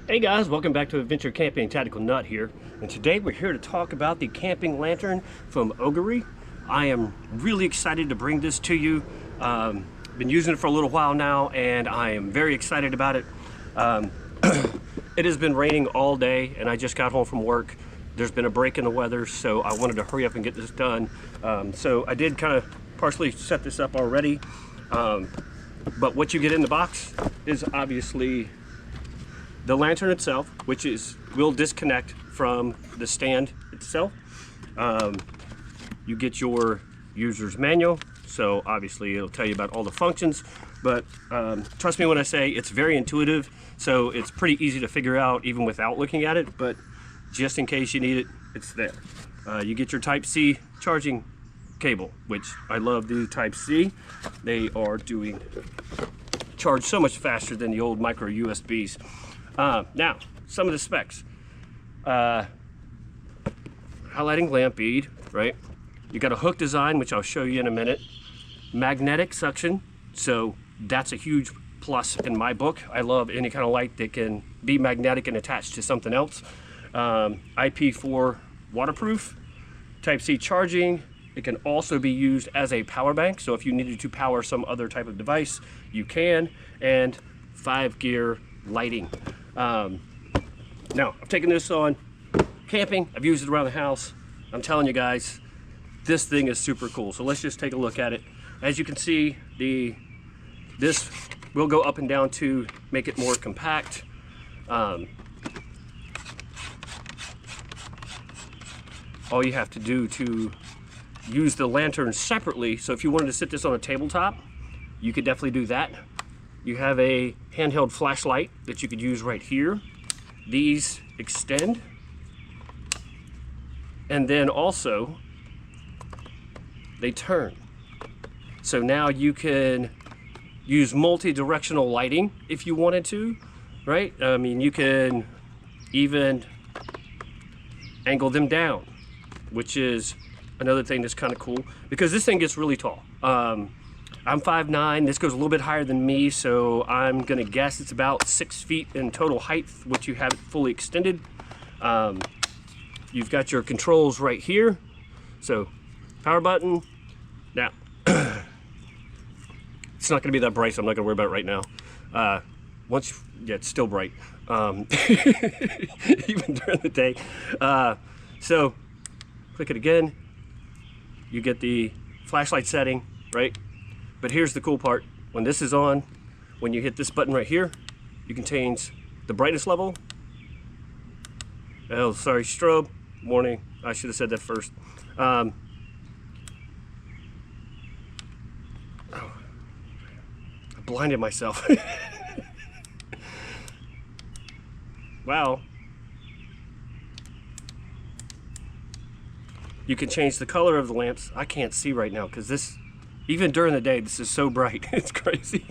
Hey guys, welcome back to Adventure Camping. Tactical Nut here, and today we're here to talk about the camping lantern from Ogery. I am really excited to bring this to you. Been using it for a little while now, and I am very excited about it. It has been raining all day, and I just got home from work. There's been a break in the weather, so I wanted to hurry up and get this done. So I did kind of partially set this up already, but what you get in the box is obviously the lantern itself, which will disconnect from the stand itself. You get your user's manual, so obviously it'll tell you about all the functions, but trust me when I say it's very intuitive, so it's pretty easy to figure out even without looking at it, but just in case you need it, it's there. You get your Type-C charging cable, which I love the Type-C. They are charge so much faster than the old micro USBs. Now, some of the specs. Highlighting lamp bead, right? You got a hook design, which I'll show you in a minute. Magnetic suction, so that's a huge plus in my book. I love any kind of light that can be magnetic and attached to something else. IP4 waterproof, Type-C charging. It can also be used as a power bank, so if you needed to power some other type of device, you can. And 5-gear lighting. Now, I've taken this on camping, I've used it around the house. I'm telling you guys, this thing is super cool. So let's just take a look at it. As you can see, this will go up and down to make it more compact. All you have to do to use the lantern separately, so if you wanted to sit this on a tabletop, you could definitely do that. You have a handheld flashlight that you could use right here. These extend. And then also, they turn. So now you can use multi-directional lighting if you wanted to, right? I mean, you can even angle them down, which is another thing that's kind of cool, because this thing gets really tall. I'm 5'9", this goes a little bit higher than me, so I'm gonna guess it's about 6 feet in total height, which you have it fully extended. You've got your controls right here. So, power button. Now, it's not gonna be that bright, so I'm not gonna worry about it right now. Yeah, it's still bright, even during the day. So, click it again. You get the flashlight setting, right? But here's the cool part. When this is on, when you hit this button right here, you can change the brightness level. Oh, sorry, strobe, warning. I should have said that first. I blinded myself. Wow. You can change the color of the lamps. I can't see right now because this, even during the day, this is so bright. It's crazy.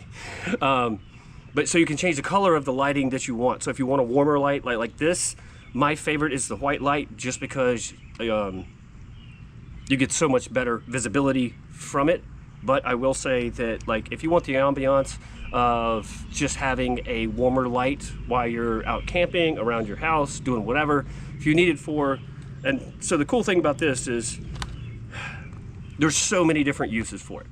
But so you can change the color of the lighting that you want. So if you want a warmer light like this, my favorite is the white light, just because you get so much better visibility from it. But I will say that, like, if you want the ambiance of just having a warmer light while you're out camping, around your house, doing whatever, if you need it for, and so the cool thing about this is there's so many different uses for it.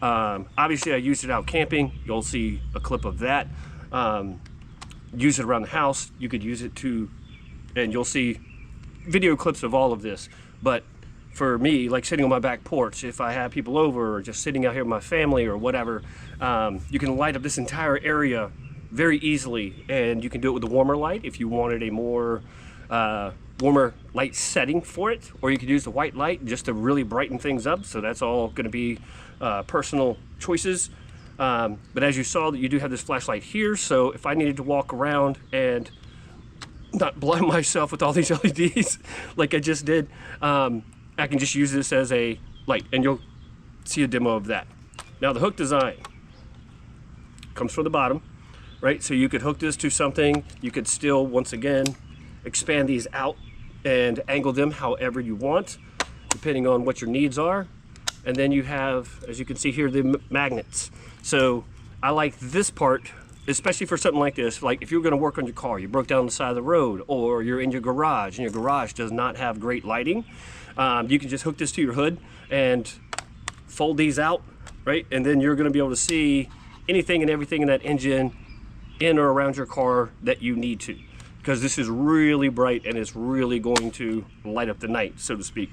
Obviously, I used it out camping. You'll see a clip of that. Use it around the house. You could use it to, and you'll see video clips of all of this. But for me, like sitting on my back porch, if I have people over or just sitting out here with my family or whatever, you can light up this entire area very easily, and you can do it with a warmer light if you wanted a more warmer light setting for it, or you could use the white light just to really brighten things up. So that's all going to be personal choices. But as you saw, that you do have this flashlight here, so if I needed to walk around and not blind myself with all these LEDs like I just did, I can just use this as a light, and you'll see a demo of that. Now, the hook design comes from the bottom, right? So you could hook this to something. You could still, once again, expand these out and angle them however you want, depending on what your needs are. And then you have, as you can see here, the magnets. So I like this part especially for something like this, like if you're going to work on your car, you broke down the side of the road, or you're in your garage and your garage does not have great lighting, you can just hook this to your hood and fold these out, right? And then you're going to be able to see anything and everything in that engine in or around your car that you need to, because this is really bright and it's really going to light up the night, so to speak.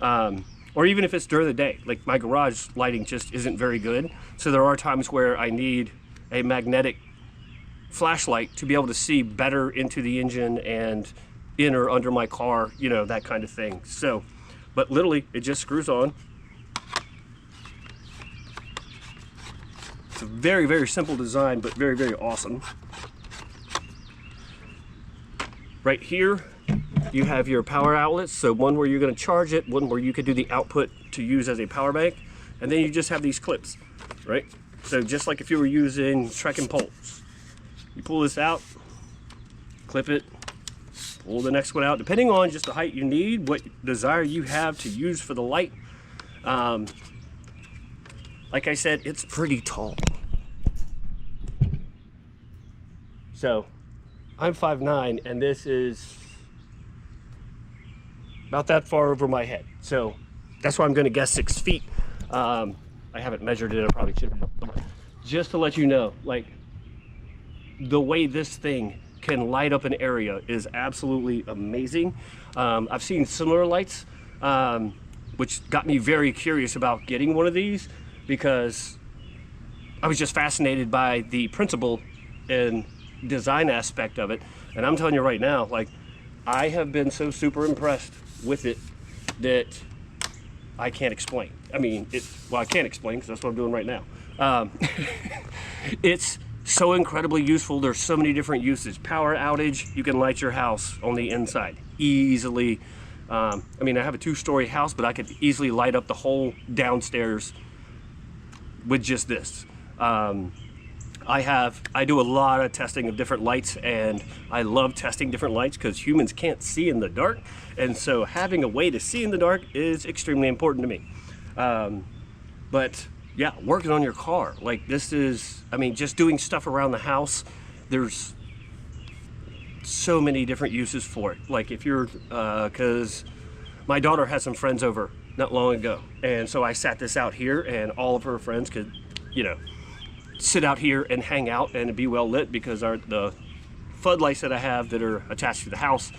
Or even if it's during the day, like my garage lighting just isn't very good, so there are times where I need a magnetic flashlight to be able to see better into the engine and in or under my car, you know, that kind of thing. So, but literally it just screws on. It's a very, very simple design, but very, very awesome. Right here, you have your power outlets. So one where you're going to charge it, one where you could do the output to use as a power bank. And then you just have these clips, right? So just like if you were using trekking poles, you pull this out, clip it, pull the next one out, depending on just the height you need, what desire you have to use for the light. Like I said, it's pretty tall. So I'm 5'9", and this is about that far over my head. So that's why I'm going to guess 6 feet. I haven't measured it, I probably should have. Just to let you know, like, the way this thing can light up an area is absolutely amazing. I've seen similar lights, which got me very curious about getting one of these, because I was just fascinated by the principle and design aspect of it. And I'm telling you right now, like, I have been so super impressed with it that I can't explain. I mean, well, I can't explain because that's what I'm doing right now. It's so incredibly useful. There's so many different uses. Power outage, you can light your house on the inside easily. I mean, I have a 2-story house, but I could easily light up the whole downstairs with just this. I do a lot of testing of different lights, and I love testing different lights because humans can't see in the dark, and so having a way to see in the dark is extremely important to me. But yeah, working on your car, like, this is, I mean, just doing stuff around the house, there's so many different uses for it. Like, if you're, because my daughter had some friends over not long ago, and so I sat this out here, and all of her friends could, you know, sit out here and hang out and be well lit, because the floodlights that I have that are attached to the house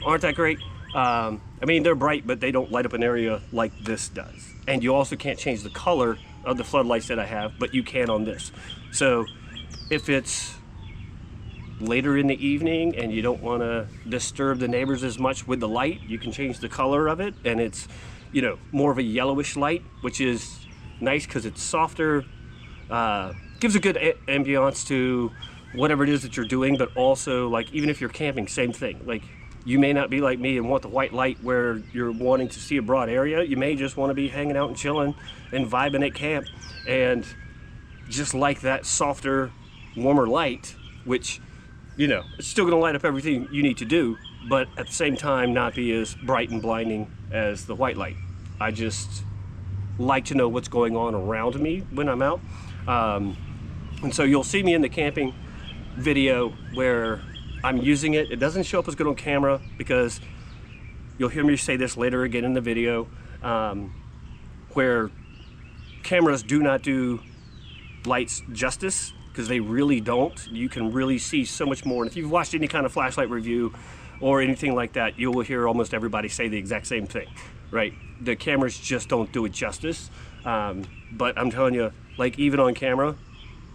aren't that great. I mean, they're bright, but they don't light up an area like this does. And you also can't change the color of the floodlights that I have, but you can on this. So if it's later in the evening and you don't want to disturb the neighbors as much with the light, you can change the color of it, and it's, you know, more of a yellowish light, which is nice because it's softer. Gives a good ambiance to whatever it is that you're doing, but also, like, even if you're camping, same thing. Like, you may not be like me and want the white light where you're wanting to see a broad area. You may just want to be hanging out and chilling and vibing at camp, and just like that softer, warmer light, which, you know, it's still going to light up everything you need to do, but at the same time not be as bright and blinding as the white light. I just like to know what's going on around me when I'm out. And so you'll see me in the camping video where I'm using it. It doesn't show up as good on camera because you'll hear me say this later again in the video, where cameras do not do lights justice, because they really don't. You can really see so much more. And if you've watched any kind of flashlight review or anything like that, you will hear almost everybody say the exact same thing, right? The cameras just don't do it justice. But I'm telling you, like, even on camera,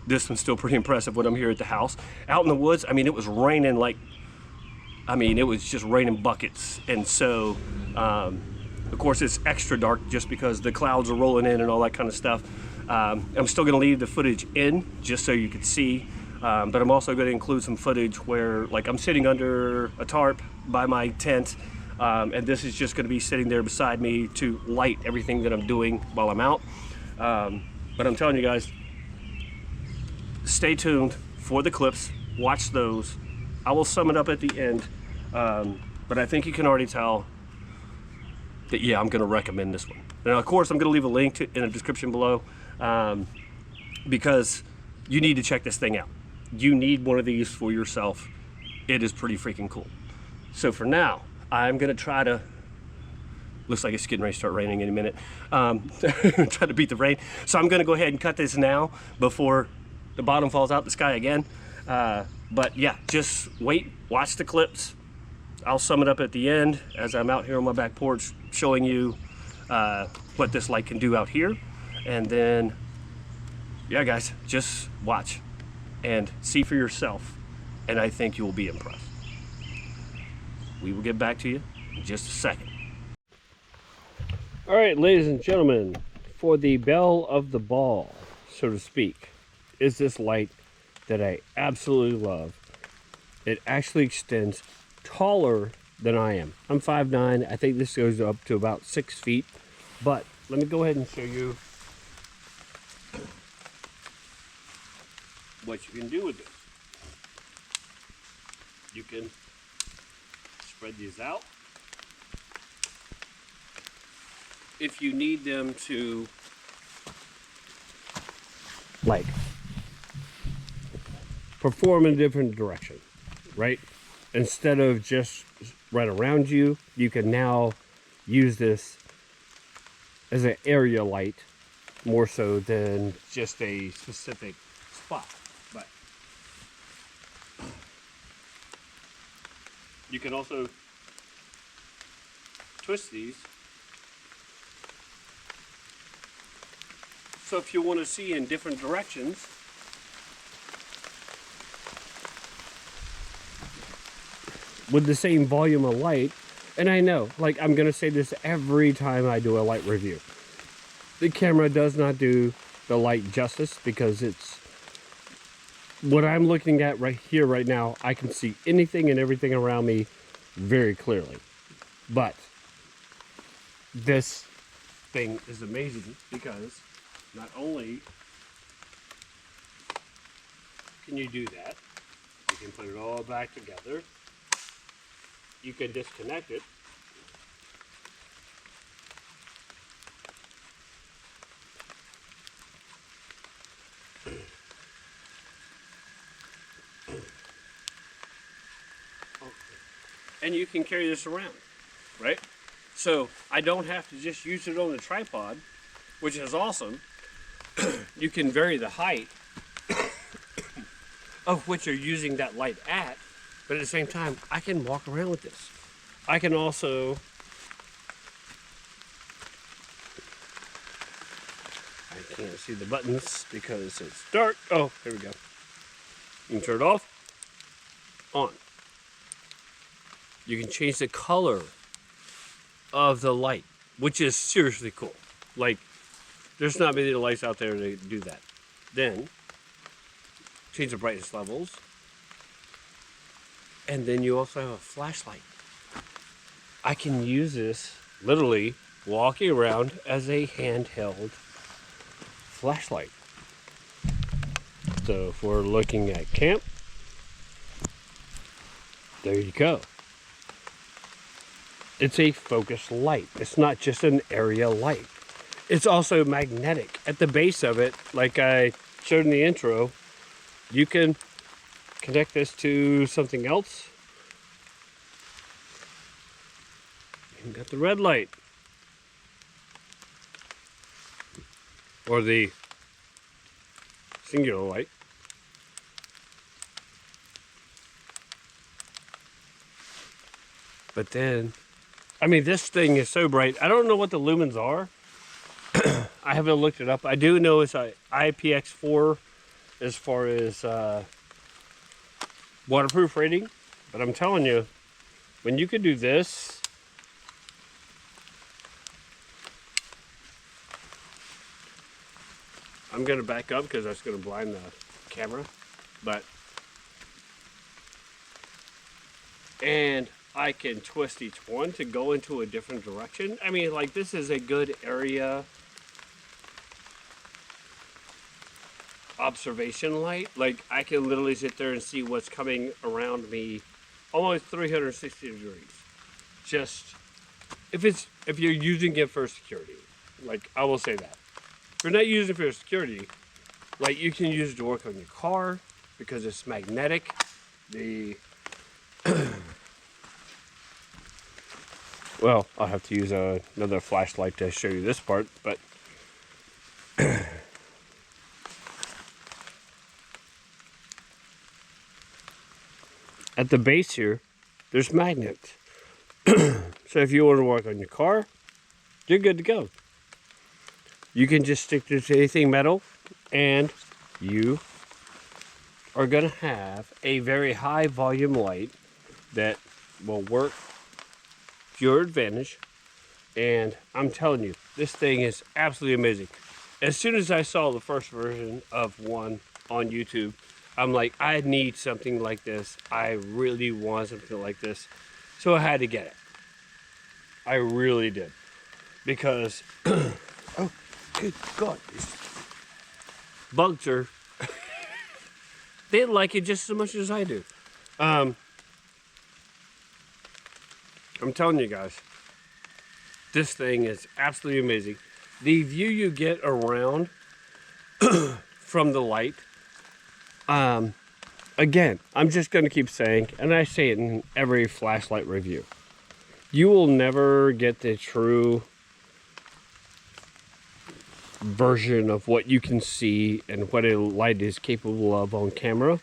this one's still pretty impressive when I'm here at the house. Out in the woods, I mean, it was raining like, I mean, it was just raining buckets. And so, of course, it's extra dark just because the clouds are rolling in and all that kind of stuff. I'm still gonna leave the footage in just so you can see, but I'm also gonna include some footage where, like, I'm sitting under a tarp by my tent, and this is just gonna be sitting there beside me to light everything that I'm doing while I'm out. But I'm telling you guys, stay tuned for the clips, watch those. I will sum it up at the end, but I think you can already tell that, yeah, I'm gonna recommend this one. Now, of course, I'm gonna leave a link in the description below, because you need to check this thing out. You need one of these for yourself. It is pretty freaking cool. So for now, I'm gonna try to, looks like it's getting ready to start raining in a minute. Try to beat the rain. So I'm gonna go ahead and cut this now before the bottom falls out the sky again. But yeah, just wait, watch the clips. I'll sum it up at the end as I'm out here on my back porch showing you what this light can do out here. And then, yeah guys, just watch and see for yourself. And I think you will be impressed. We will get back to you in just a second. All right, ladies and gentlemen, for the belle of the ball, so to speak, is this light that I absolutely love. It actually extends taller than I am. I'm 5'9". I think this goes up to about 6 feet. But let me go ahead and show you what you can do with this. You can spread these out. If you need them to, like, perform in a different direction, right? Instead of just right around you, you can now use this as an area light more so than just a specific spot. But you can also twist these. So if you want to see in different directions, with the same volume of light, and I know, like, I'm going to say this every time I do a light review. The camera does not do the light justice because it's, what I'm looking at right here, right now, I can see anything and everything around me very clearly. But this thing is amazing because not only can you do that, you can put it all back together. You can disconnect it. And you can carry this around, right? So I don't have to just use it on the tripod, which is awesome. You can vary the height of which you're using that light at, but at the same time, I can walk around with this. I can also, I can't see the buttons because it's dark. Oh, here we go. You can turn it off, on. You can change the color of the light, which is seriously cool. Like, there's not many lights out there to do that. Then, change the brightness levels. And then you also have a flashlight. I can use this literally walking around as a handheld flashlight. So if we're looking at camp, there you go. It's a focus light. It's not just an area light. It's also magnetic. At the base of it, like I showed in the intro, you can connect this to something else. You've got the red light. Or the singular light. But then, I mean, this thing is so bright. I don't know what the lumens are. I haven't looked it up. I do know it's a IPX4 as far as waterproof rating. But I'm telling you, when you can do this, I'm going to back up because that's going to blind the camera. And I can twist each one to go into a different direction. I mean, like, this is a good area observation light. Like, I can literally sit there and see what's coming around me almost 360 degrees. Just, if you're using it for security. Like, I will say that. If you're not using it for security, Like, you can use it to work on your car because it's magnetic. Well, I'll have to use another flashlight to show you this part, but at the base here, there's magnets. So if you want to work on your car, you're good to go. You can just stick this to anything metal, and you are going to have a very high volume light that will work to your advantage. And I'm telling you, this thing is absolutely amazing. As soon as I saw the first version of one on YouTube, I'm like, I need something like this. I really want something like this. So I had to get it. I really did. Because, oh, good God. Bugs are, they like it just as much as I do. I'm telling you guys, this thing is absolutely amazing. The view you get around from the light, again, I'm just going to keep saying, and I say it in every flashlight review, you will never get the true version of what you can see and what a light is capable of on camera.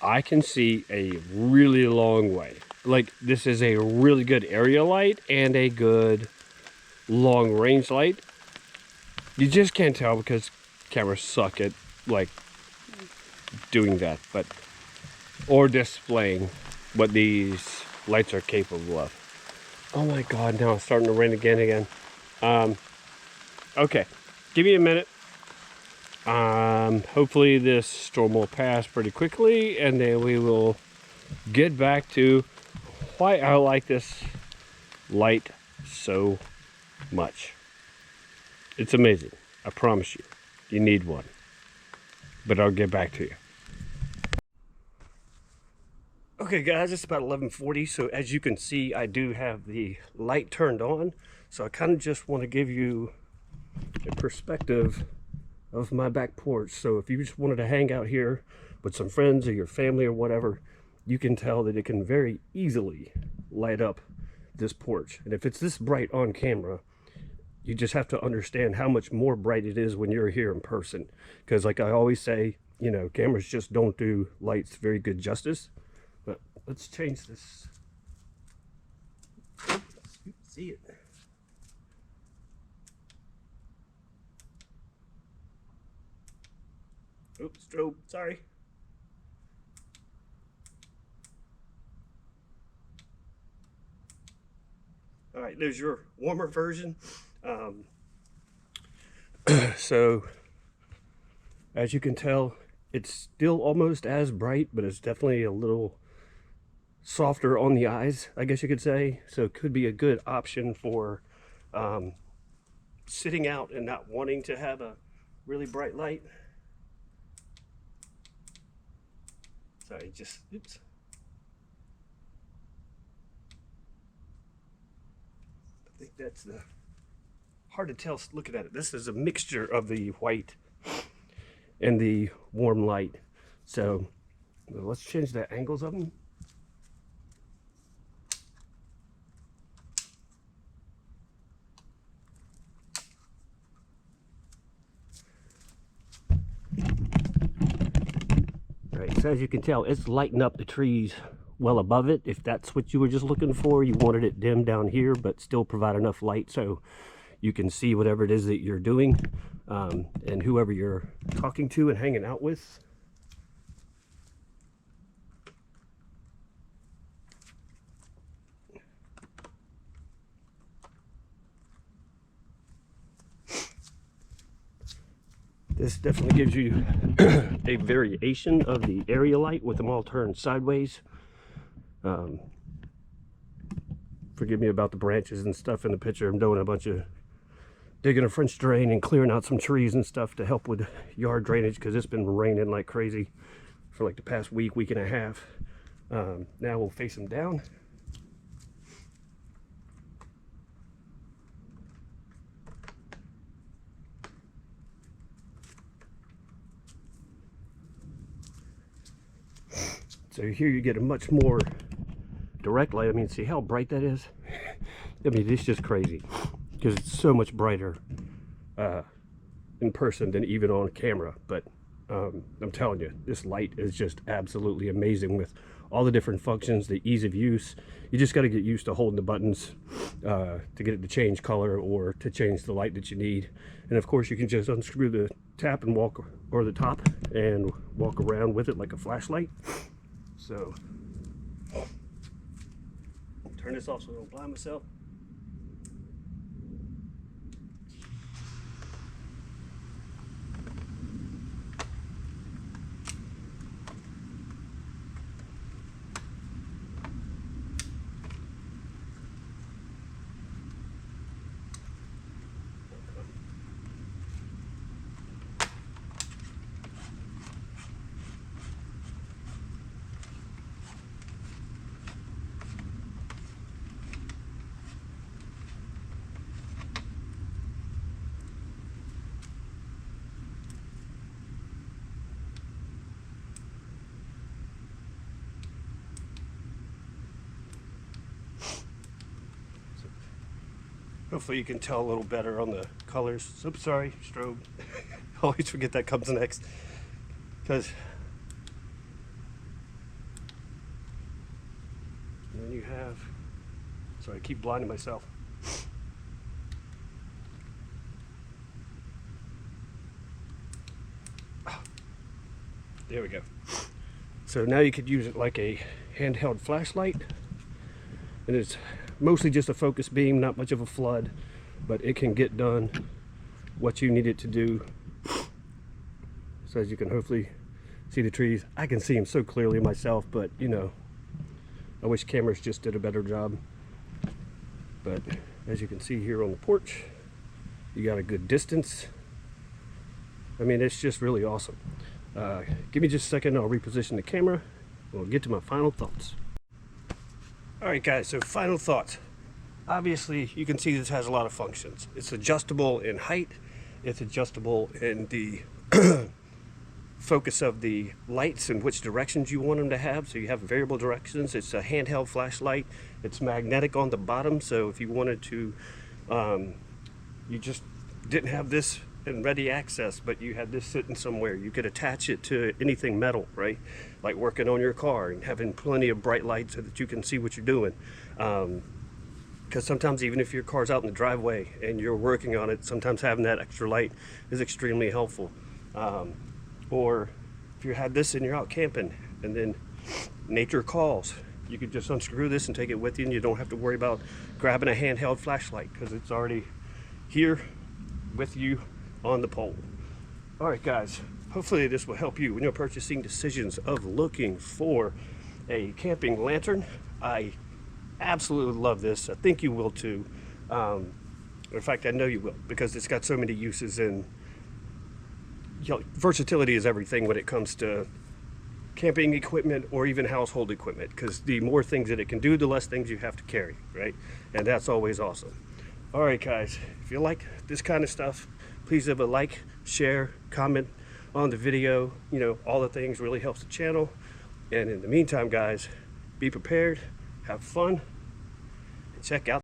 I can see a really long way. Like, this is a really good area light and a good long range light. You just can't tell because cameras suck at like doing that, but or displaying what these lights are capable of. Oh my God, now it's starting to rain again. Okay, give me a minute. Hopefully this storm will pass pretty quickly, and then we will get back to why I like this light so much. It's amazing. I promise you. You need one. But I'll get back to you. Okay guys, it's about 11:40, so as you can see, I do have the light turned on. So I kind of just want to give you a perspective of my back porch. So if you just wanted to hang out here with some friends or your family or whatever, you can tell that it can very easily light up this porch. And if it's this bright on camera, you just have to understand how much more bright it is when you're here in person. Because like I always say, you know, cameras just don't do lights very good justice. But let's change this. You can see it. Oops, strobe, sorry. All right, there's your warmer version. So as you can tell, it's still almost as bright, but it's definitely a little softer on the eyes, I guess you could say. So it could be a good option for sitting out and not wanting to have a really bright light. Sorry, just, oops. I think that's the, hard to tell looking at it. This is a mixture of the white and the warm light. So let's change the angles of them. All right, so as you can tell, it's lighting up the trees well above it. If that's what you were just looking for, you wanted it dim down here, but still provide enough light so you can see whatever it is that you're doing, and whoever you're talking to and hanging out with. This definitely gives you a variation of the area light with them all turned sideways. Forgive me about the branches and stuff in the picture. I'm doing a bunch of digging a French drain and clearing out some trees and stuff to help with yard drainage, because it's been raining like crazy for like the past week and a half. Now we'll face them down. So here you get a much more direct light. I mean, see how bright that is? I mean, it's just crazy because it's so much brighter in person than even on camera. But I'm telling you, this light is just absolutely amazing with all the different functions, the ease of use. You just got to get used to holding the buttons to get it to change color or to change the light that you need. And of course, you can just unscrew the tap and walk, or the top, and walk around with it like a flashlight. So turn this off so I don't blind myself. Hopefully you can tell a little better on the colors. Oops, sorry, strobe. Always forget that comes next. Because then you have, sorry, I keep blinding myself. There we go. So now you could use it like a handheld flashlight. And it's mostly just a focus beam, not much of a flood, but it can get done what you need it to do. So as you can hopefully see the trees, I can see them so clearly myself, but you know, I wish cameras just did a better job. But as you can see here on the porch, you got a good distance. I mean, it's just really awesome. Give me just a second, I'll reposition the camera and we'll get to my final thoughts. Alright guys, so final thoughts. Obviously, you can see this has a lot of functions. It's adjustable in height, it's adjustable in the focus of the lights and which directions you want them to have, so you have variable directions. It's a handheld flashlight. It's magnetic on the bottom, so if you wanted to, you just didn't have this in ready access, but you had this sitting somewhere, you could attach it to anything metal, right? Like working on your car and having plenty of bright lights so that you can see what you're doing. Because sometimes even if your car's out in the driveway and you're working on it, sometimes having that extra light is extremely helpful. Or if you had this and you're out camping and then nature calls, you could just unscrew this and take it with you, and you don't have to worry about grabbing a handheld flashlight because it's already here with you on the pole. All right guys, hopefully this will help you in your purchasing decisions of looking for a camping lantern. I absolutely love this. I think you will too. In fact, I know you will, because it's got so many uses, and you know, versatility is everything when it comes to camping equipment or even household equipment, because the more things that it can do, the less things you have to carry, right? And that's always awesome. All right guys, if you like this kind of stuff, please leave a like, share, comment on the video. You know, all the things really helps the channel. And in the meantime guys, be prepared, have fun, and check out